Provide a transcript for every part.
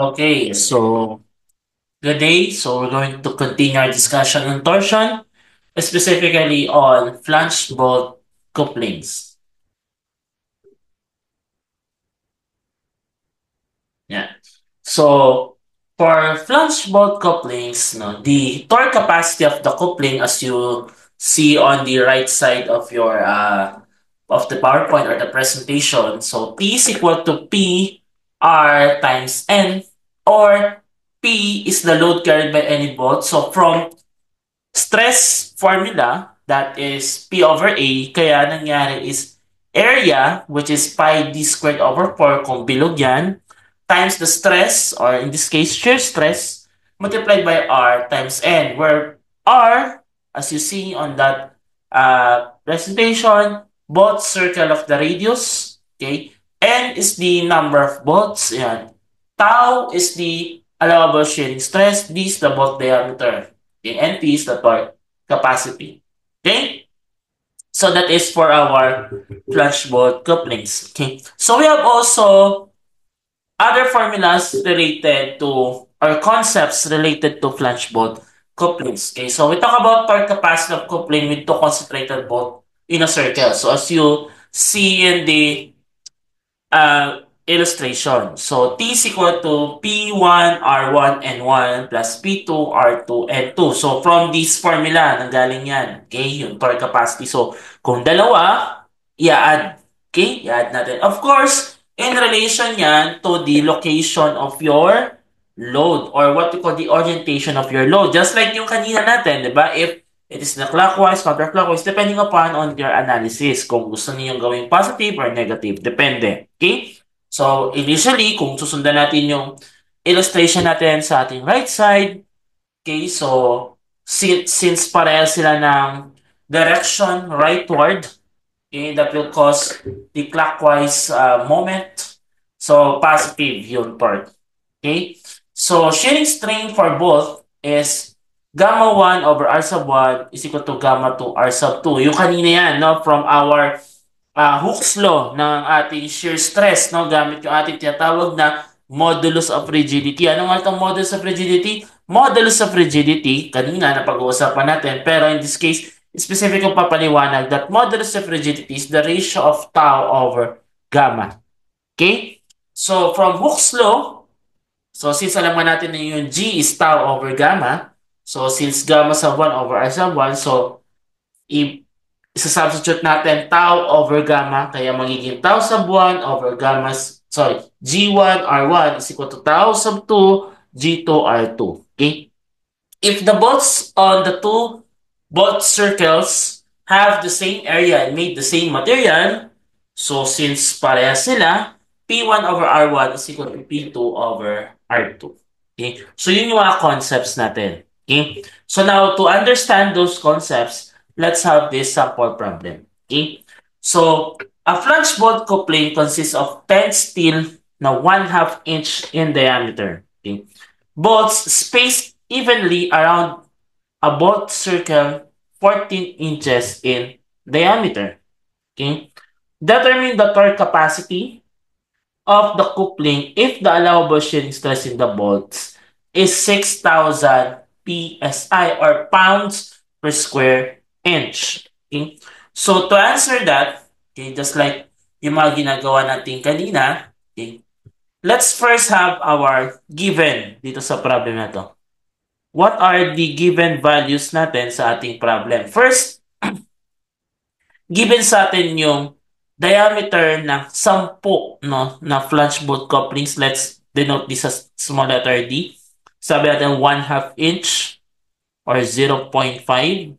Okay, so good day. So we're going to continue our discussion on torsion, specifically on flange bolt couplings. Yeah. So for flange bolt couplings, no, the torque capacity of the coupling, as you see on the right side of your of the PowerPoint or the presentation, so P is equal to P R times N, or P is the load carried by any bolt. So from stress formula, that is P over A, kaya nangyari is area, which is pi d squared over 4 kung bilog yan, times the stress, or in this case, shear stress, multiplied by R times N, where R, as you see on that presentation, both circle of the radius, okay? N is the number of bolts, yan. Tau is the allowable shearing stress, D is the bolt diameter. Okay, NP is the torque capacity. Okay? So that is for our flash bolt couplings. Okay. So we have also other formulas related to or concepts related to flash bolt couplings. Okay. So we talk about torque capacity of coupling with two concentrated bolt in a circle. So as you see in the illustration. So T is equal to P1 R1 N1 plus P2 R2 N2. So from this formula, nanggaling yan. Okay, yung torque capacity. So kung dalawa, i-add. Okay, i-add natin. Of course, in relation yan to the location of your load or what we call the orientation of your load. Just like yung kanina natin, di ba? If it is na clockwise, counterclockwise, depending upon on your analysis. Kung gusto niyo gawing positive or negative. Depende. Okay? So, initially, kung susundan natin yung illustration natin sa ating right side, okay, so, since pareha sila ng direction rightward, okay, that will cause the clockwise moment. So, positive yung torque. Okay? So, shearing strain for both is gamma 1 over R sub 1 is equal to gamma 2 R sub 2. Yung kanina yan, no? From our Hooke's law ng ating shear stress, no? Gamit yung ating tinatawag na modulus of rigidity. Ano nga itong modulus of rigidity? Modulus of rigidity, kanina na pag-uusapan natin, pero in this case, specific kong papaliwanag that modulus of rigidity is the ratio of tau over gamma. Okay? So, from Hooke's law, so since alam nga natin na yung G is tau over gamma, so since gamma sub 1 over R sub 1, so isa-substitute natin tau over gamma, kaya magiging tau sub 1 over gamma, sorry, G1 R1 is equal to tau sub 2 G2 R2. Okay? If the bolts on the two bolt circles have the same area and made the same material, so since pareha sila, P1 over R1 is equal to P2 over R2. Okay? So yun yung mga concepts natin. Okay? So now, to understand those concepts, let's have this sample problem. Okay? So, a flange bolt coupling consists of 10 steel na 1/2 inch in diameter. Okay? Bolts spaced evenly around a bolt circle 14 inches in diameter. Okay? Determine the torque capacity of the coupling if the allowable shearing stress in the bolts is 6,000 psi or pounds per square inch. Okay? So to answer that, okay, just like yung mga ginagawa natin kanina, okay, let's first have our given dito sa problem na to. What are the given values natin sa ating problem? First, given sa atin yung diameter ng 10 no, na flange bolt couplings. Let's denote this as small letter D. Sabi natin 1/2 inch or 0.5.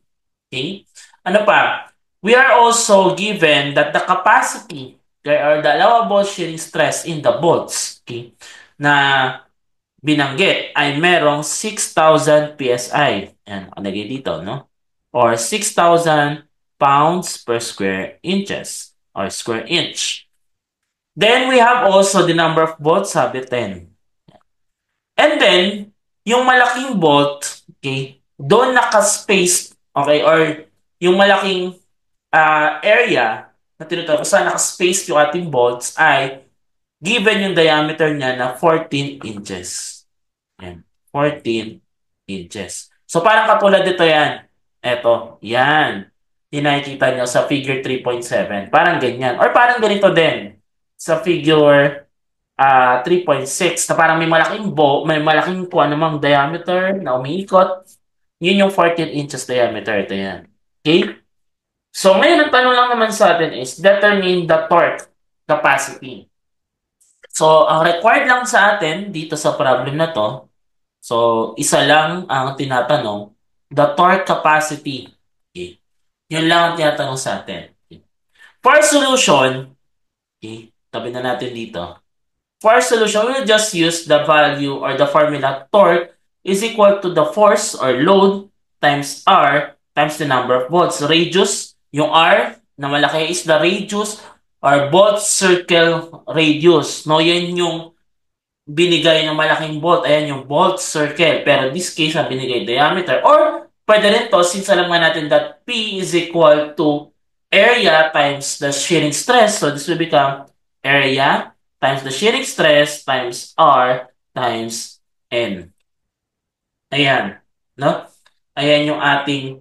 Okay? Ano pa? We are also given that the capacity or the allowable shearing stress in the bolts, okay, na binanggit ay merong 6,000 PSI. Yan, nakalagay dito, no? Or 6,000 pounds per square inches or square inch. Then we have also the number of bolts, sabi 10. And then, yung malaking bolt, okay, doon naka-space, okay, or yung malaking area na tinuturo saan naka-space yung ating bolts ay given yung diameter niya na 14 inches. Yan. 14 inches. So, parang katulad dito yan. Eto, yan. Yung nakikita nyo sa figure 3.7. Parang ganyan. Or parang ganito din. Sa figure 3.6 na parang may malaking kung anumang diameter na umiikot. Yun yung 14 inches diameter. Ito yan. Okay? So, ngayon, ang tanong lang naman sa atin is determine the torque capacity. So, ang required lang sa atin dito sa problem na to, so, isa lang ang tinatanong, the torque capacity. Okay. Yun lang ang tinatanong sa atin. Okay. For solution, okay, tabi na natin dito. For solution, we'll just use the value or the formula torque is equal to the force or load times R times the number of volts. Radius, yung R na malaki is the radius or bolt circle radius. No, yan yung binigay ng malaking bolt. Ayan yung bolt circle. Pero in this case, binigay diameter. Or pwede rin to, since alam nga natin that P is equal to area times the shearing stress. So this will become area times the shearing stress times R times N. Ayan. No? Ayan yung ating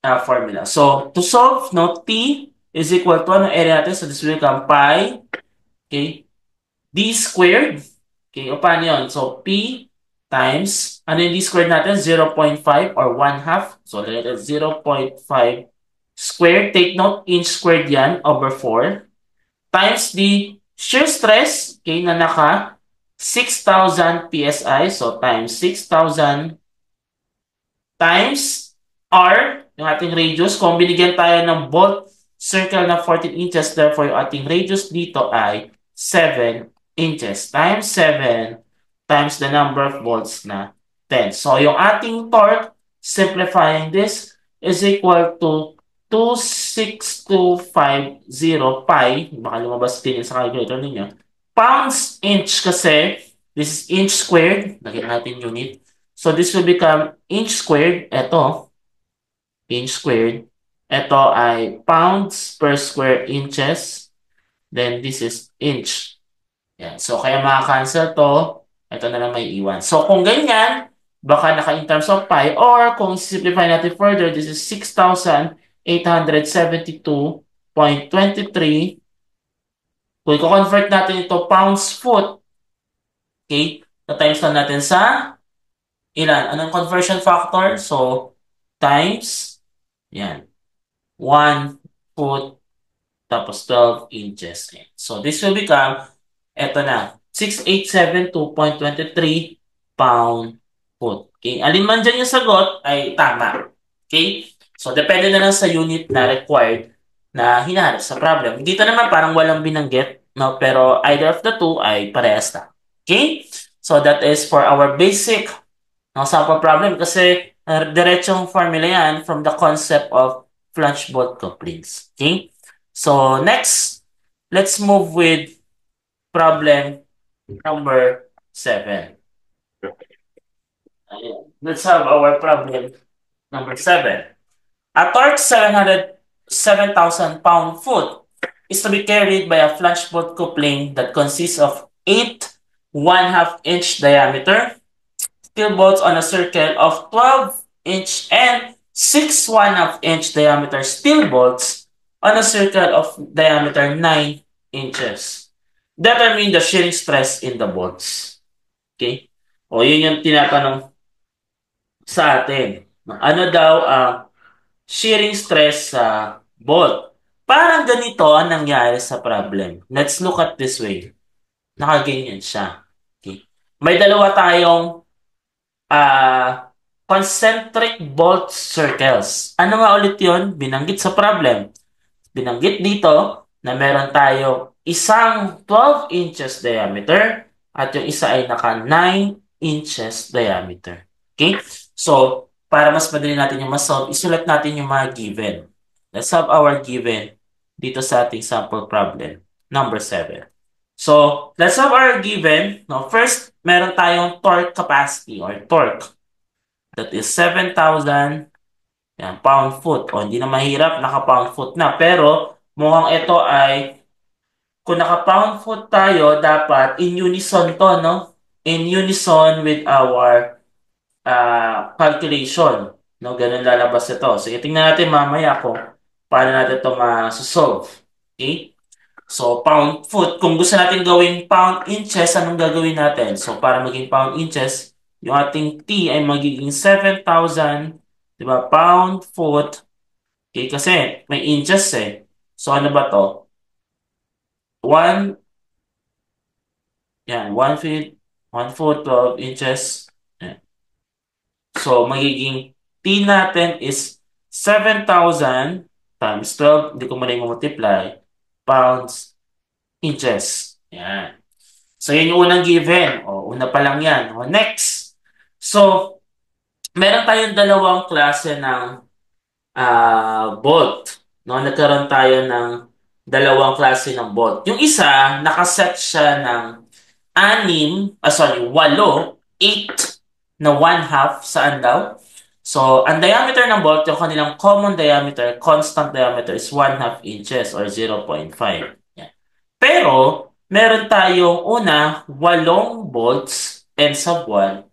formula. So, to solve, no, T is equal to ano area natin? So, this will become pi, okay, D squared. Okay, o paano yun? So, P times, ano yung D squared natin? 0.5 or 1/2. So, let it 0.5 squared. Take note, inch squared yan over 4. Times the shear stress, okay, na naka 6,000 PSI. So, times 6,000 times R, yung ating radius. Kung binigyan tayo ng bolt circle na 14 inches, therefore yung ating radius dito ay 7 inches times 7 times the number of volts na 10. So yung ating torque, simplifying this, is equal to 26250 pi, baka lumabas din yun sa calculator ninyo, pounds inch kasi, this is inch squared, lagyan natin unit. So this will become inch squared, eto, inch squared, eto ay pounds per square inches, then this is inch. Yan. So, kaya makakancel to. Ito na lang may iwan. So, kung ganyan, baka naka in terms of pi, or kung simplify natin further, this is 6,872.23. Kung i-convert natin ito pounds foot, okay, na-times lang natin sa ilan? Anong conversion factor? So, times, yan, 1 foot, tapos 12 inches. So, this will become eto na, 6,872.23 pound foot. Okay? Alin man dyan yung sagot ay tama. Okay? So, depende na lang sa unit na required na hinahanap sa problem. Dito naman parang walang binanggit, no? Pero either of the two ay parehas na. Okay? So, that is for our basic sample problem kasi diretsong formula yan from the concept of flange bolt couplings. Okay? So, next, let's move with problem number 7. Let's have our problem number 7. A torque 7,000 pound foot is to be carried by a flange bolt coupling that consists of 8 1/2 inch diameter steel bolts on a circle of 12 inch and 6 1/2 inch diameter steel bolts on a circle of diameter 9 inches. Determine the shearing stress in the bolts. Okay? O, yun yung tinatanong sa atin. Ano daw ang shearing stress sa bolt? Parang ganito ang nangyari sa problem. Let's look at this way. Nakaganyan siya. Okay? May dalawa tayong concentric bolt circles. Ano nga ulit yun? Binanggit sa problem. Binanggit dito na meron tayo isang 12 inches diameter at yung isa ay naka 9 inches diameter. Okay? So, para mas madali natin yung masolve, isulat natin yung mga given. Let's have our given dito sa ating sample problem, number 7. So, let's have our given. No, first, meron tayong torque capacity or torque. That is 7,000 pound foot. O, hindi na mahirap, naka pound foot na. Pero, mukhang ito ay kung naka-pound foot tayo, dapat in unison to, no? In unison with our calculation. No? Ganun lalabas ito. Sige, tingnan natin mamaya kung paano natin ito ma-solve. Okay? So, pound foot. Kung gusto natin gawing pound inches, anong gagawin natin? So, para maging pound inches, yung ating T ay magiging 7,000, di ba? Pound foot. Okay, kasi may inches eh. So, ano ba to? 1, yan, 1 foot, 12 inches. Yan. So, magiging T natin is 7,000 times 12, hindi ko muna yung multiply, pounds, inches. Yan. So, yun yung unang given. O, una pa lang yan. O, next. So, meron tayong dalawang klase ng bolt. No? Nagkaroon tayo ng dalawang klase ng bolt. Yung isa, nakaset siya ng 8 na 1/2. Saan daw? So, ang diameter ng bolt, yung kanilang common diameter, constant diameter is 1/2 inches or 0.5. Yan. Pero, meron tayong una, 8 bolts and sub 1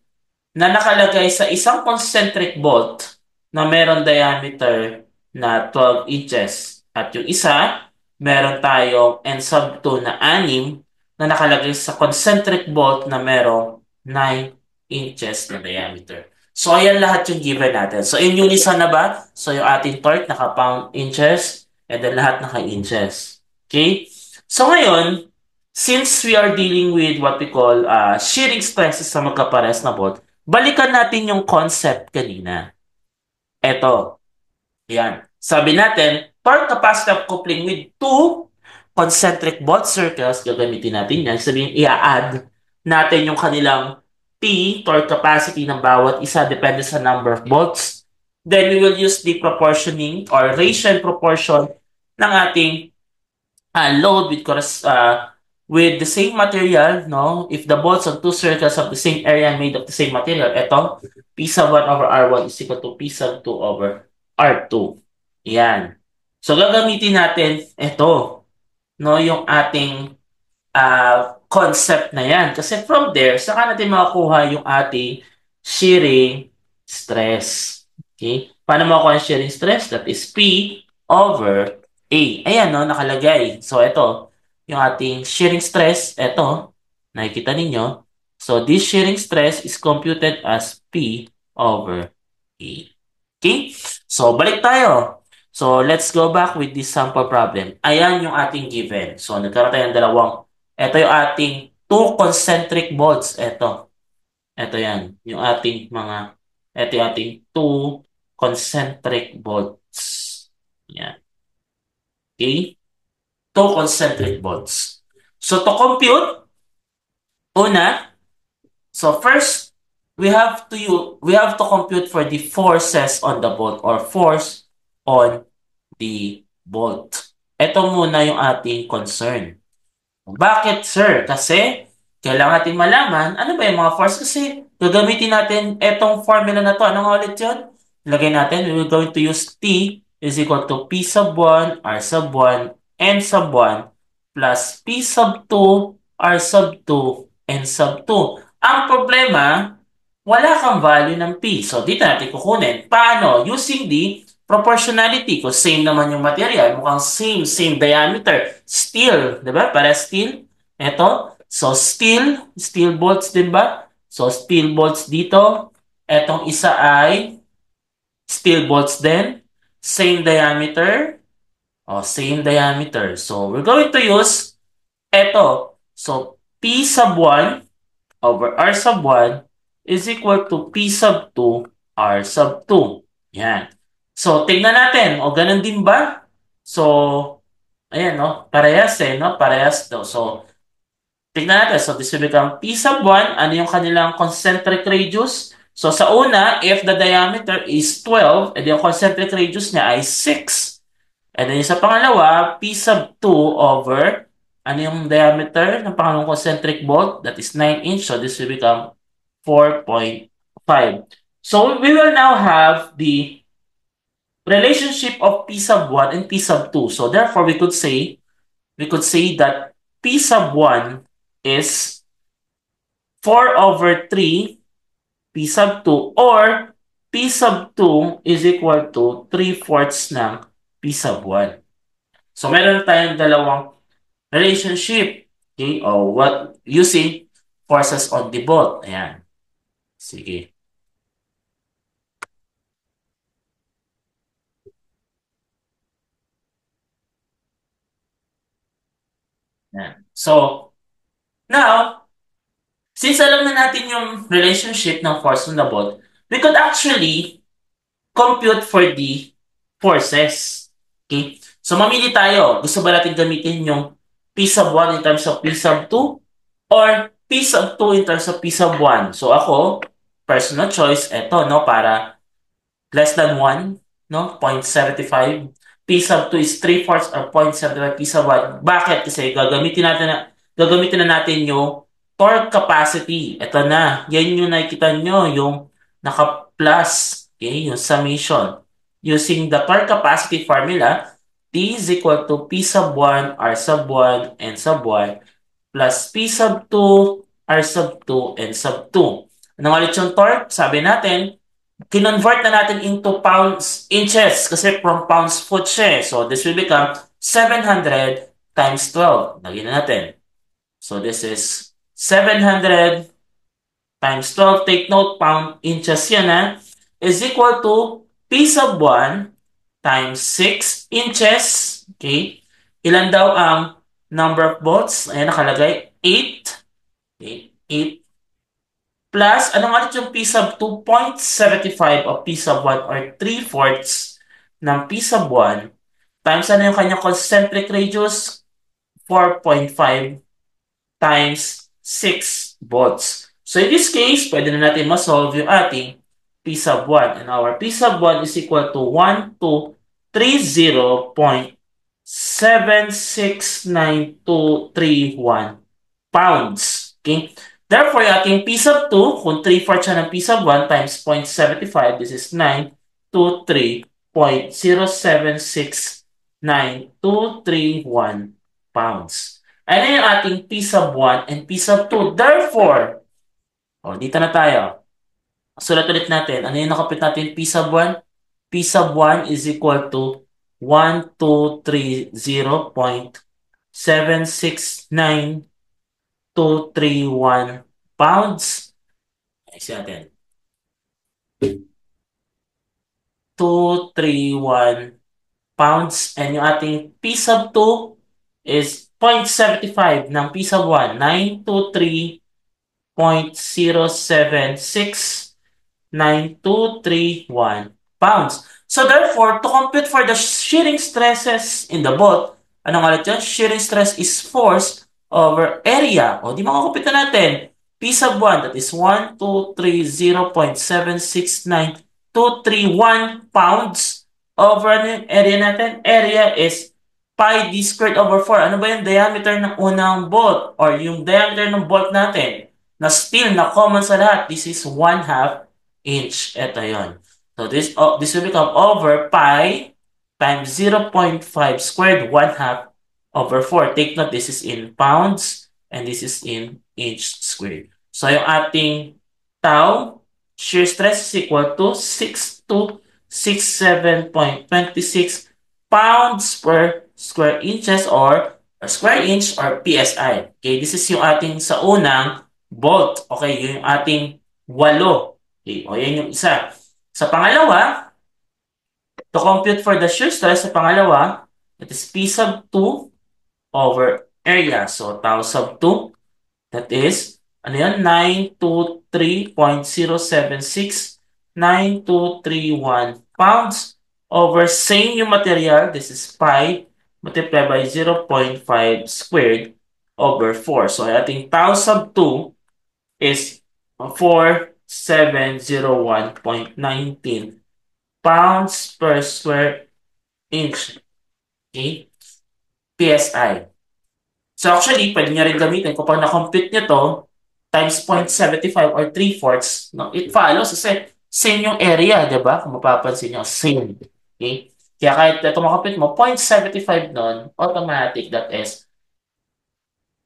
na nakalagay sa isang concentric bolt na meron diameter na 12 inches. At yung isa, meron tayong N sub 2 na 6 na nakalagay sa concentric bolt na merong 9 inches na diameter. So, ayan lahat yung given natin. So, in unison na ba? So, yung ating torque naka-pound inches and then lahat naka-inches. Okay? So, ngayon, since we are dealing with what we call shearing stresses sa magkapares na bolt, balikan natin yung concept kanina. Eto. Yan. Sabi natin, torque capacitive coupling with two concentric bolt circles, gagamitin natin yan. Sabihin, i-add natin yung kanilang T, torque capacity ng bawat isa, depende sa number of bolts. Then we will use the proportioning or ratio and proportion ng ating load with the same material, no? If the bolts on two circles of the same area made of the same material, ito, P sub 1 over R1 is equal to P sub 2 over R2. Yan. So, gagamitin natin ito, no? Yung ating concept na yan. Kasi from there, saka natin makakuha yung ating shearing stress. Okay? Paano makukuha yung shearing stress? That is P over A. Ayan, no? Nakalagay. So, ito, yung ating shearing stress, ito, nakikita ninyo. So, this shearing stress is computed as P over A. Okay? So, balik tayo. So, let's go back with this sample problem. Ayan yung ating given. So, nagkaroon tayo ng dalawang. Ito yung ating two concentric bolts. Ito. Ito yan. Yung ating mga, ito yung ating two concentric bolts. Yan. Okay? Two concentric bolts. So, to compute, una, so first, we have to compute for the forces on the bolt or force on the bolt. Ito muna yung ating concern. Bakit, sir? Kasi kailangan natin malaman ano ba yung mga force kasi gagamitin natin etong formula na to. Ano nga ulit yun? Lagay natin, we're going to use T is equal to P sub 1, R sub 1, N sub 1 plus P sub 2, R sub 2, N sub 2. Ang problema, wala kang value ng P. So, dito natin kukunin. Paano? Using the proportionality. Kung same naman yung material, mukhang same diameter. Steel, di ba? Para steel. Ito. So, steel bolts din ba? So, steel bolts dito. Etong isa ay steel bolts din. Same diameter. O, same diameter. So, we're going to use ito. So, P sub 1 over R sub 1 is equal to P sub 2 R sub 2. Yan. So, tignan natin. O, ganun din ba? So, ayan, no? Parehas no? Parehas daw. So, tignan natin. So, this will become P sub 1. Ano yung kanilang concentric radius? So, sa una, if the diameter is 12, and yung concentric radius niya ay 6. And then sa pangalawa, P sub 2 over, ano yung diameter ng pangalawang concentric bolt? That is 9 inch. So, this will become 4.5. So, we will now have the relationship of P sub 1 and P sub 2. So, therefore, we could say that P sub 1 is 4 over 3 P sub 2 or P sub 2 is equal to 3/4 ng P sub 1. So, meron tayong dalawang relationship. Okay? O what using forces on the bolt. Ayan. Sige. Ayan. So, now, since alam na natin yung relationship ng force on the bolt, we could actually compute for the forces. Okay? So, mamili tayo. Gusto ba natin gamitin yung P sub 1 in terms of P sub 2 or P sub 2 in terms of P sub 1? So, ako, personal choice, eto, no, para less than 1, no, 0.75. P sub 2 is 3/4 or 0.75 P sub 1. Bakit? Kasi gagamitin na natin yung torque capacity. Ito na. Yan yung nakikita nyo, yung naka-plus. Okay? Yung summation. Using the torque capacity formula, T is equal to P sub 1, R sub 1, N sub 1, plus P sub 2, R sub 2, N sub 2. Anong ulit yung torque? Sabi natin, kinonvert na natin into pounds, inches, kasi from pounds foot siya. So, this will become 700 times 12. Lagyan na natin. So, this is 700 times 12. Take note, pound, inches yan ha. Is equal to P sub 1 times 6 inches. Okay. Ilan daw ang number of volts? Ayan, nakalagay. 8. Okay. 8 plus, anong ulit yung P sub 2.75 of P sub 1 or 3/4 ng P sub 1 times ano yung kanyang concentric radius? 4.5 times 6 volts. So in this case, pwede na natin ma-solve yung ating P sub 1. And our P sub 1 is equal to 1230.769231 pounds. Okay? Therefore, yung ating P sub 2, kung 3/4 siya ng P sub 1 times 0.75, this is 923.07692231 pounds. Ano yung ating P sub 1 and P sub 2? Therefore, dito na tayo. Sulat ulit natin. Ano yung nakapit natin P sub 1? P sub 1 is equal to 1230.769231 pounds. Ayusin natin. 231 pounds. And yung ating P sub 2 is 0.75 ng P sub 1. 923.07692231 pounds. So therefore, to compute for the shearing stresses in the bolt, anong ulit yun? Shearing stress is force over area. O, di makakumpute natin. P sub 1, that is 1230.769231 pounds over ano yung area natin? Area is pi d squared over 4. Ano ba yung diameter ng unang bolt? Or yung diameter ng bolt natin? Na still, na common sa lahat. This is 1/2 inch. Ito yon. So this will become over pi times 0.5 squared, 1/2 over 4. Take note, this is in pounds and this is in inch squared. So yung ating tau, shear stress is equal to 6267.26 pounds per square inches or square inch or PSI. Okay, this is yung ating sa unang bolt. Okay, yung ating 8. Okay, o yan yung isa. Sa pangalawa, to compute for the shear stress sa pangalawa, that is P sub 2 over area. So, tau sub 2, that is, ano yan? 923.0769231 pounds over same yung material. This is pi multiplied by 0.5 squared over 4. So, ating tau sub 2 is 4701.19 pounds per square inch. Okay? PSI. So actually, pwede nyo rin gamitin kapag na-compute nyo to times 0.75 or 3/4, no, it follows kasi same yung area, di ba? Kung mapapansin nyo, same. Okay? Kaya kahit ito makapit mo, 0.75 nun, automatic, that is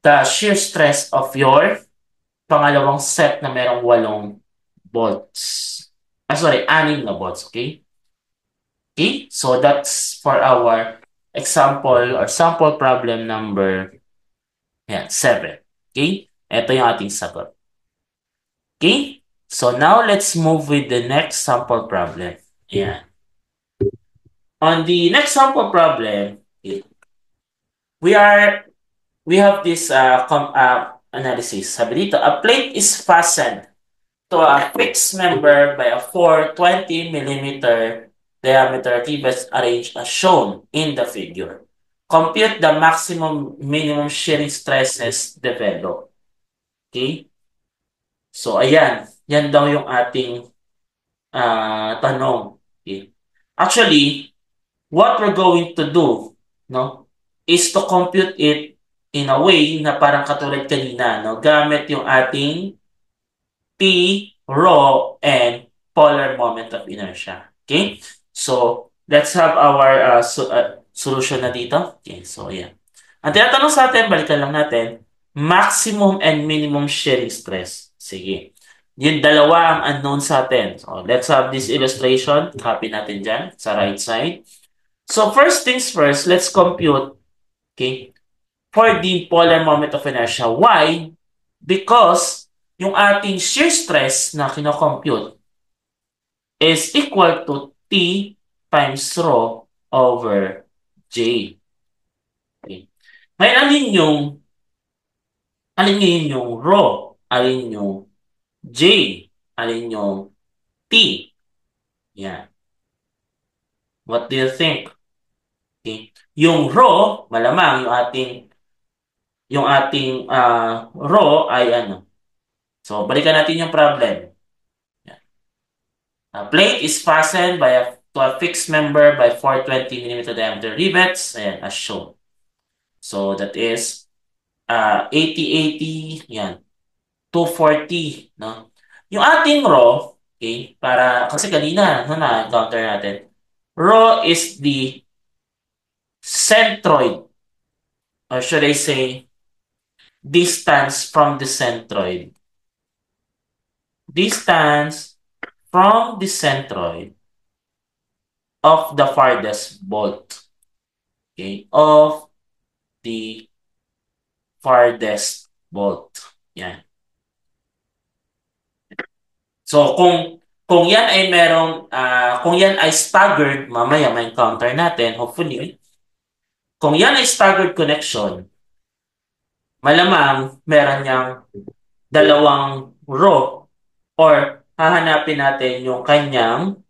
the shear stress of your pangalawang set na merong 8 volts. Sorry, 6 na volts, okay? Okay, so that's for our example or sample problem number 7. Okay, ito yung ating sagot. Okay, so now let's move with the next sample problem. Ayan. On the next sample problem, we are we have this analysis. Sabi dito, a plate is fastened to a fixed member by a 420 mm diameter rivets arranged as shown in the figure. Compute the maximum minimum shearing stresses developed. Okay? So, ayan. Yan daw yung ating tanong. Okay? Actually, what we're going to do, no, is to compute it in a way na parang katulad kanina, no, gamit yung ating P, rho, and polar moment of inertia. Okay? So, let's have our solution na dito. Okay, so yeah. Ang tinatanong sa atin, balikan lang natin, maximum and minimum shearing stress. Sige. Yung dalawa ang unknown sa atin. So, let's have this illustration. Copy natin dyan sa right side. So, first things first, let's compute, okay, for the polar moment of inertia. Why? Because yung ating shear stress na kinocompute is equal to T times rho over J. Okay. Ngayon, alin yung rho? Alin yung J? Alin yung T? Yan. What do you think? Okay. Yung rho, malamang yung ating rho ay ano. So, balikan natin yung problem. A plate is fastened to a fixed member by 420 mm diameter rivets, ayan, as shown. So, that is 80-80, yan, 240, no? Yung ating rho, okay, kasi kanina, no, na-encounter natin, rho is the centroid, or should I say, distance from the centroid. Distance from the centroid of the farthest bolt. Okay, of the farthest bolt. Yan. So kung yan ay kung yan ay staggered, mamaya may encounter natin, hopefully. Kung yan ay staggered connection, malamang meron niyang dalawang row or hahanapin natin yung kanyang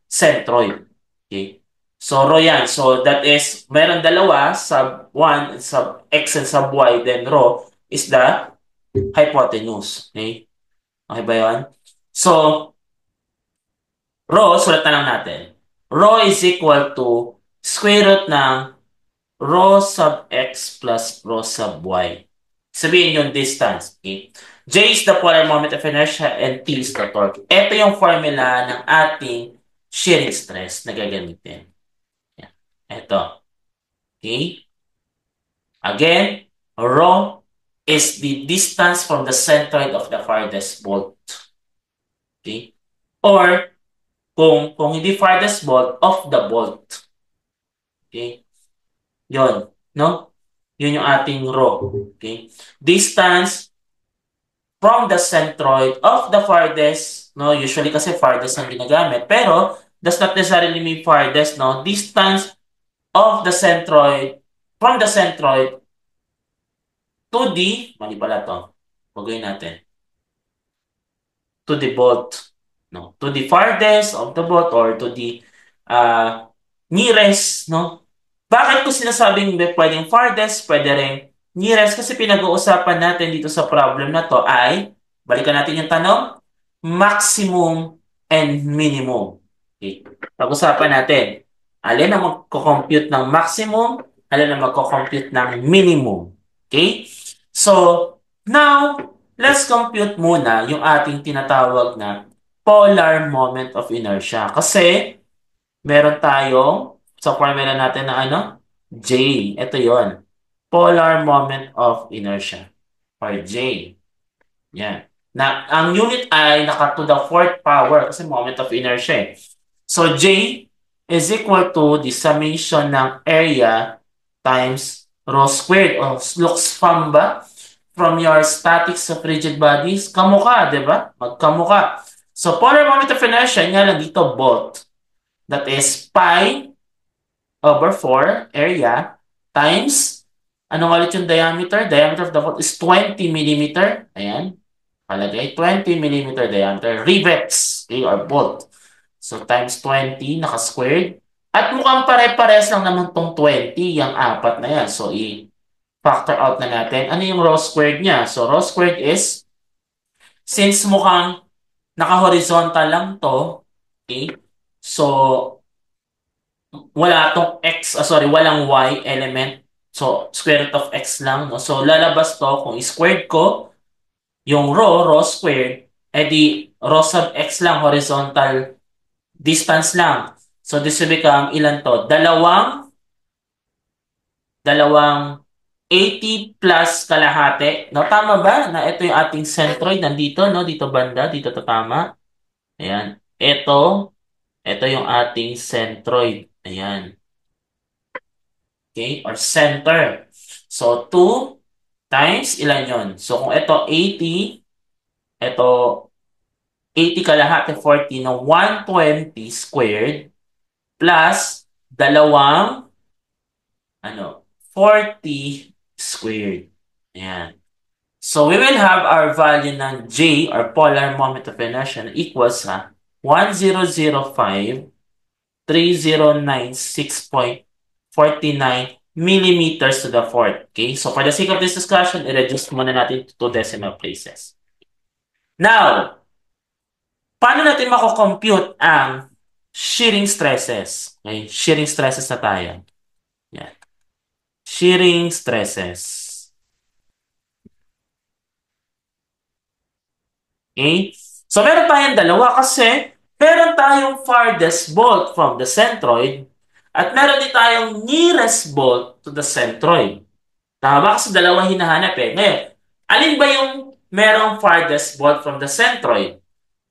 centroid. Okay? So, rho yan. So, that is, meron dalawa, sub 1, sub x and sub y, then rho is the hypotenuse. Okay? Okay ba yun? So, rho, sulat na lang natin. Rho is equal to square root ng rho sub x plus rho sub y. Sabihin yung distance. Okay? J is the polar moment of inertia and T is the torque. Ito yung formula ng ating shearing stress na gagamitin. Yan. Ito. Okay? Again, rho is the distance from the centroid of the farthest bolt. Okay? Or, kung hindi farthest bolt, of the bolt. Okay? Yun. No? Yun yung ating rho. Okay? Distance from the centroid of the farthest, no? Usually kasi farthest ang ginagamit. Pero, does not necessarily mean farthest, no? Distance of the centroid, from the centroid to the, mali pala to. Pagawin natin. To the bolt. No? To the farthest of the bolt or to the nearest, no? Bakit ko sinasabing pwedeng farthest, pwede rin nearest? Kasi pinag-uusapan natin dito sa problem na to ay, balikan natin yung tanong, maximum and minimum. Okay. Pag-usapan natin, alin ang magko-compute ng maximum, alin ang magko-compute ng minimum. Okay? So, now, let's compute muna yung ating tinatawag na polar moment of inertia. Kasi, meron tayong sa formula natin na ano? J. Ito yon. polar moment of inertia, or J. Yan. Na, ang unit ay naka to the fourth power kasi moment of inertia eh. So, J is equal to the summation ng area times rho squared. O, looks fun ba? From your statics of rigid bodies, kamukha, di ba? Magkamukha. So, polar moment of inertia, nga lang dito, both. That is pi over 4 area times, ano nga ulit yung diameter? Diameter of the bolt is 20 millimeter. Ayan. Palagay, 20 millimeter diameter. Rivets, okay, or bolt. So, times 20, naka-squared. At mukhang pare-pares lang naman tong 20, yung apat na yan. So, i-factor out na natin. Ano yung rho squared niya? So, rho squared is, since mukhang naka-horizontal lang to, okay, so, wala tong x, walang y element. So, square root of x lang, no? So, lalabas to, kung squared ko, yung rho squared, edi rho sub x lang, horizontal distance lang. So, this will become, ilan to? Dalawang 80 plus kalahati. No, tama ba? Na ito yung ating centroid, nandito, no? Dito banda, dito to tama. Ayan. Ito yung ating centroid. Ayan. Okay? Or center. So, 2 times ilan yon? So, kung ito 80, ito 80 kalahati, 40 na 120 squared plus dalawang 40 squared. Ayan. So, we will have our value ng J or polar moment of inertia equals sa 1005,3096.49 millimeters to the fourth. Okay? So, for the sake of this discussion, i-reduce muna natin to 2 decimal places. Now, paano natin mako-compute ang shearing stresses? Okay? Shearing stresses na tayo. Yan. Shearing stresses. Okay? So, meron tayong dalawa kasi meron tayong farthest bolt from the centroid at meron din tayong nearest bolt to the centroid. Tama ba? Kasi dalawa hinahanap eh. Ngayon, alin ba yung merong farthest bolt from the centroid?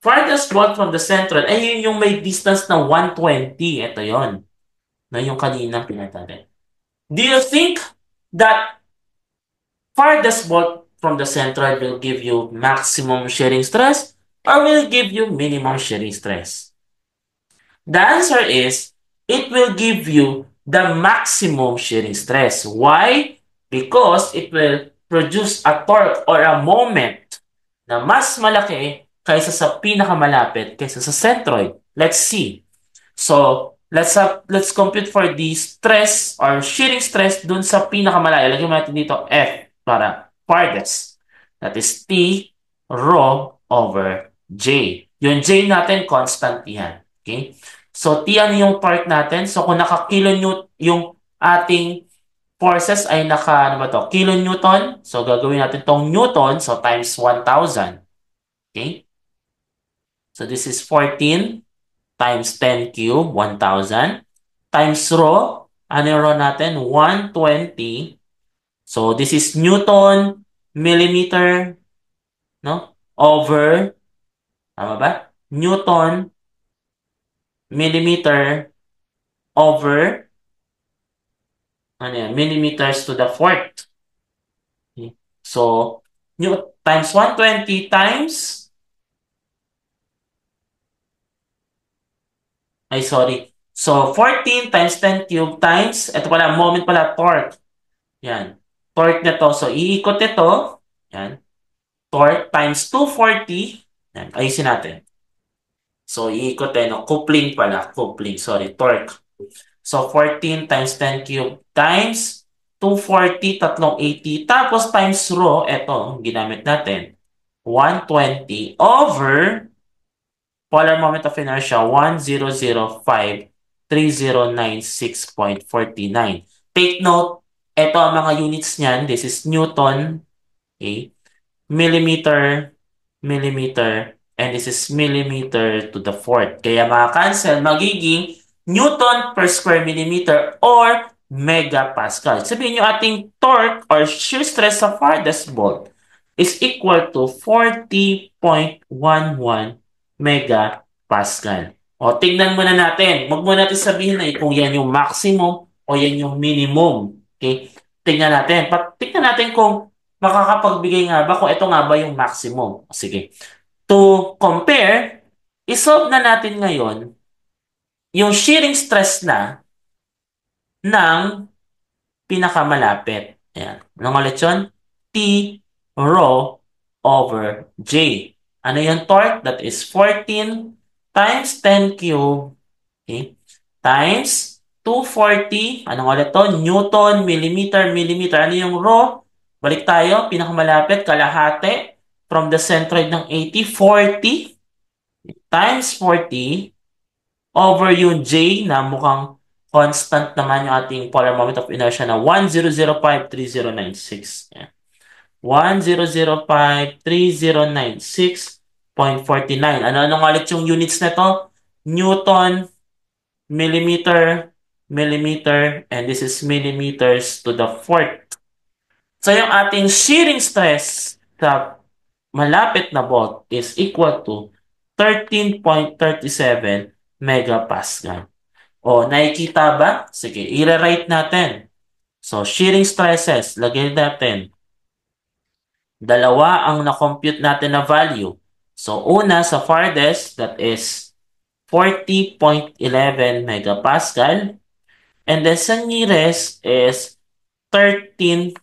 Farthest bolt from the centroid ay yun yung may distance na 120. Ito yon, na yung kanina pinatali. Do you think that farthest bolt from the centroid will give you maximum shearing stress or will give you minimum shearing stress? The answer is, it will give you the maximum shearing stress. Why? Because it will produce a torque or a moment na mas malaki kaysa sa pinakamalapit kaysa sa centroid. Let's see. So, let's compute for the stress or shearing stress dun sa pinakamalayo. Lagyan natin dito F para farthest. That is T rho over J. Yung J natin, constant yan. Okay? So, T ano yung torque natin? So, kung naka-kilonewton yung ating forces ay naka, ano ba to? Kilonewton. So, gagawin natin tong newton. So, times 1,000. Okay? So, this is 14 times 10 cube, 1,000. Times rho. Ano yung rho natin? 120. So, this is Newton, millimeter, no? Over, tama ba? Newton, millimeter, over, ano yan? Millimeters to the fourth. Okay. So, times 120 times, sorry. So, 14 times 10 cube times, ito pala, moment pala, torque. Yan. Torque na to. So, iikot ito. Yan. Torque times 240. Yan. Ayusin natin. So, iikot no? Coupling pala. Coupling. Sorry. Torque. So, 14 times 10 cube times 240, 380. Tapos, times rho. Ito, ginamit natin. 120 over polar moment of inertia, 1005,3096.49. Take note, ito ang mga units niyan. This is Newton, okay? Millimeter, millimeter, and this is millimeter to the fourth. Kaya mga cancel, magiging Newton per square millimeter or megapascal. Sabihin yung ating torque or shear stress sa farthest bolt is equal to 40.11 megapascal. O, tingnan muna natin. Huwag muna natin sabihin na kung yan yung maximum o yan yung minimum. Okay? Tingnan natin. Tingnan natin kung makakapagbigay nga ba, kung ito nga ba yung maximum. Sige. To compare, isolve na natin ngayon yung shearing stress na ng pinakamalapit. Ayan. Anong ulit yun? T rho over J. Ano yung torque? That is 14 times 10 cube. Okay? Times 240. Anong ulit to? Newton, millimeter, millimeter. Ano yung rho? Balik tayo. Pinakamalapit, kalahati. From the centroid ng 80, 40 times 40 over yung J na mukhang constant naman yung ating polar moment of inertia na 10053096. Yan. 10053096.49. Ano ulit yung units nito? Newton, millimeter, millimeter, and this is millimeters to the fourth. So yung ating shearing stress sa malapit na bolt is equal to 13.37 megapascal. O, nakikita ba? Sige, i-rewrite natin. So, shearing stresses, lagay natin. Dalawa ang na-compute natin na value. So, una sa farthest, that is 40.11 megapascal. And then sa nearest is 13.37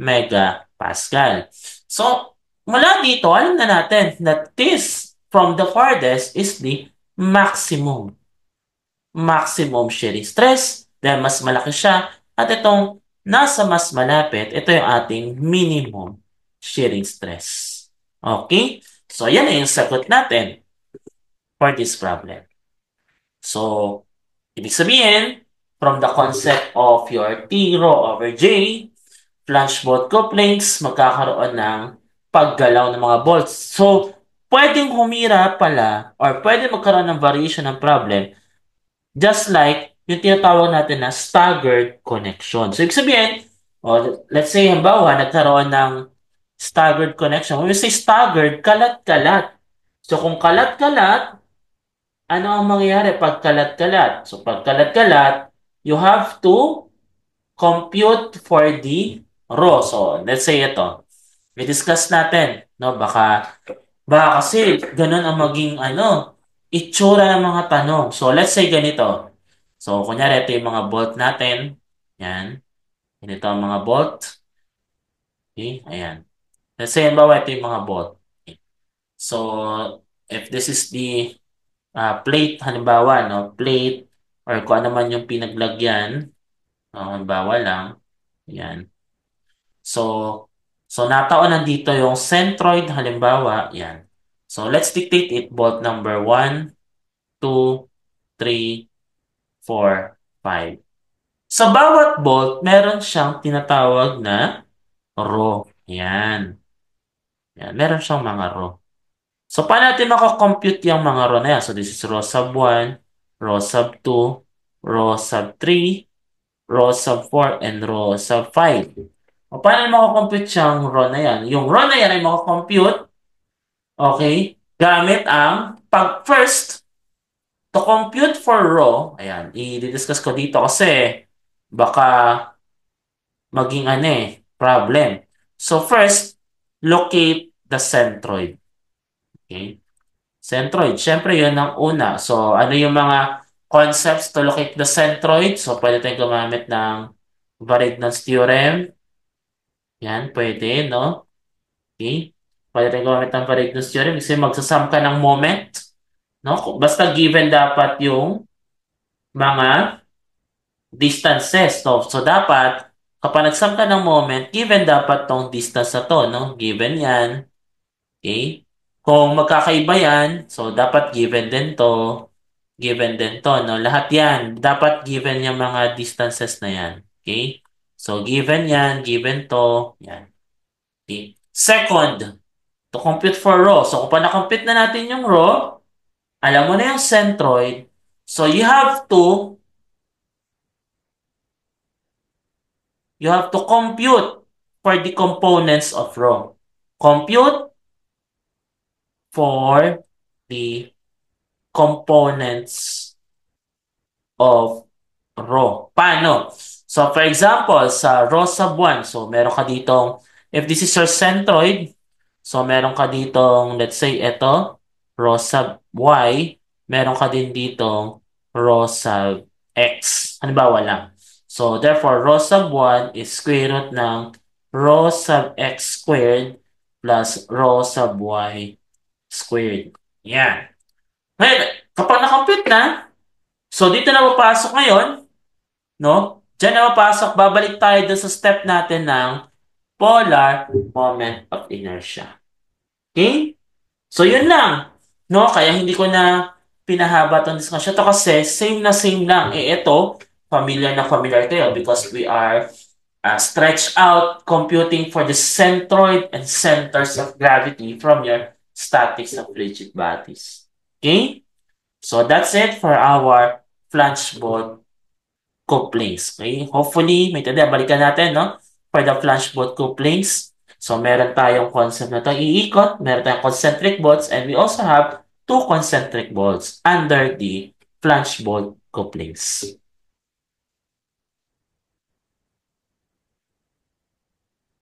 megapascal. So, mula dito, alam na natin that this from the farthest is the maximum shearing stress dahil mas malaki siya. At itong nasa mas malapit, ito yung ating minimum shearing stress. Okay? So, yan na yung sagot natin for this problem. So, ibig sabihin, from the concept of your T rho over J, flange bolt couplings, magkakaroon ng paggalaw ng mga bolts. So, pwedeng humira pala or pwedeng magkaroon ng variation ng problem just like yung tinatawag natin na staggered connection. So, ibig sabihin, let's say, halimbawa, nagkaroon ng staggered connection. When we say staggered, kalat-kalat. So, kung kalat-kalat, ano ang mangyayari pag kalat-kalat? So, pag kalat-kalat, you have to compute for the rho. So, let's say ito. I-discuss natin. No? Baka kasi ganun ang maging itsura ng mga tanong. So, let's say ganito. So, kunyari, ito yung mga bolt natin. Yan. Ganito ang mga bolt. Okay, ayan. Let's say, halimbawa, ito yung mga bolt. Okay. So, if this is the plate, halimbawa, no? Plate, or kung ano man yung pinaglagyan, halimbawa lang. Ayan. So nataon nandito yung centroid, halimbawa, yan. So, let's dictate it. Bolt number 1, 2, 3, 4, 5. Sa bawat bolt, meron siyang tinatawag na row. Yan. Yan. Meron siyang mga row. So, paano natin makakompute yung mga row na yan? So, this is row sub 1, row sub 2, row sub 3, row sub 4, and row sub 5. O, paano makakompute yung row na yan? Yung row na yan ay makakompute, okay, gamit ang first, to compute for row, ayan, i-discuss ko dito kasi baka maging problem. So first, locate the centroid. Okay? Centroid, syempre yun ang una. So ano yung mga concepts to locate the centroid? So pwede tayong gumamit ng Varignon's theorem. Yan, pwede, no? Okay? Pwede tayong gumamit ng Varignon's theorem kasi magsasum ka ng moment. No? Basta given dapat yung mga distances. So dapat, kapag nagsum ka ng moment, given dapat tong distance na to, no? Given yan. Okay? Kung magkakaiba yan, so dapat given din to, given din to, no? Lahat yan, dapat given yung mga distances na yan. Okay? So, given yan, given to, yan. Okay? Second, to compute for row. So, kung pa na-compute na natin yung row, alam mo na yung centroid. So, you have to you have to compute for the components of rho. Compute for the components of rho. Paano? So, for example, sa rho sub 1, so meron ka ditong, if this is your centroid, so meron ka ditong, let's say, ito, rho sub y, meron ka din ditong rho sub x. Halimbawa lang. So, therefore, rho sub 1 is square root ng rho sub x squared plus rho sub y squared. Yan. Ngayon, kapag na-compute na, so dito na mapasok ngayon, no? Diyan na mapasok, babalik tayo dun sa step natin ng polar moment of inertia. Okay? So yun lang. No? Kaya hindi ko na pinahaba itong discussion to kasi same lang. Ito, familiar na familiar kayo because we are stretched out computing for the centroid and centers of gravity from your statics of rigid bodies. Okay? So that's it for our flange bolt couplings. Okay? Hopefully, may tanda, balikan natin, no? For the flange bolt couplings. So, meron tayong concept na ito iikot, meron tayong concentric bolts, and we also have two concentric bolts under the flange bolt couplings.